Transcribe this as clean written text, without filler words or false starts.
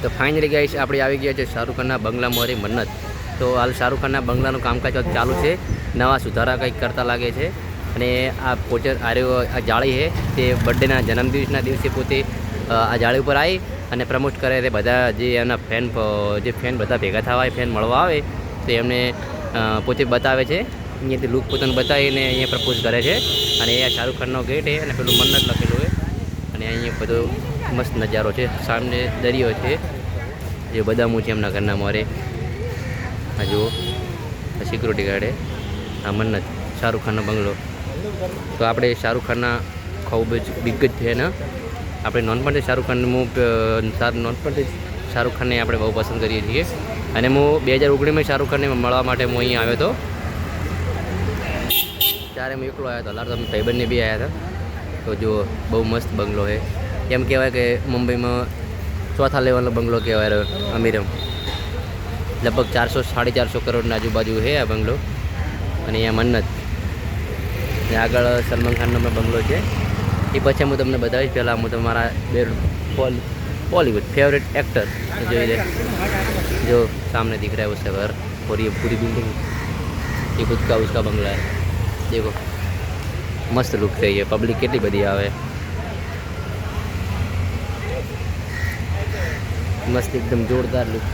તો finally guys આપણે આવી ગયા છે શાહરુખ ખાનના બંગલા મોરી મન્નત. તો હાલ શાહરુખ ખાનના બંગલાનું કામકાજ ચાલુ છે. નવા સુધારા કંઈક કરતા લાગે છે. અને આ પોચર આ જાળી છે તે બર્થડેના જન્મદિવસના દિવસે પોતે આ જાળી ઉપર આવી અને પ્રમોટ કરે તે બધા જે એમના ફેન બધા ભેગા થવા આવે, ફેન મળવા આવે તો એમને પોતે બતાવે છે. અહીંયાથી લુક પોતાનું બતાવીને અહીંયા પ્રપોઝ કરે છે. અને અહીંયા શાહરુખ ખાનનો ગેટ છે અને પેલું મન્નત લખેલું છે. અને અહીંયા બધો મસ્ત નજારો છે. સામે દરિયો છે જે બદામું છે એમના ઘરના મોરે. આ જુઓ સિક્યુરિટી ગાર્ડ આ મન્નત શાહરુખ ખાનનો બંગલો. તો આપણે શાહરુખ ખાનના ખૂબ જ બિગ જ છે ને આપણે નોનપણથી શાહરુખ ખાનને આપણે બહુ પસંદ કરીએ છીએ. અને હું 2019માં શાહરુખ ખાનને મળવા માટે હું અહીં આવ્યો હતો. ત્યારે હું એકલો આવ્યો હતો. લાર તમે ભાઈબંધને બી આવ્યા હતા. તો જુઓ બહુ મસ્ત બંગલો છે. એમ કહેવાય કે મુંબઈમાં ચોથા લેવલનો બંગલો કહેવાય અમીરમ. લગભગ 400-450 કરોડના આજુબાજુ છે આ બંગલો. અને અહીંયા મન્નત ને આગળ સલમાન ખાનનો બંગલો છે. એ પછી હું તમને બતાવીશ. પહેલાં હું તમારા બોલીવુડ फेवरेट एक्टर જોઈ લે. जो सामने दिख रहा है उससे घर और ये पूरी बिल्डिंग ये खुद का उसका बंगला है. देखो मस्त लुक है. ये पब्लिक કેટલી બધી આવે. मस्त एकदम जोरदार लुक.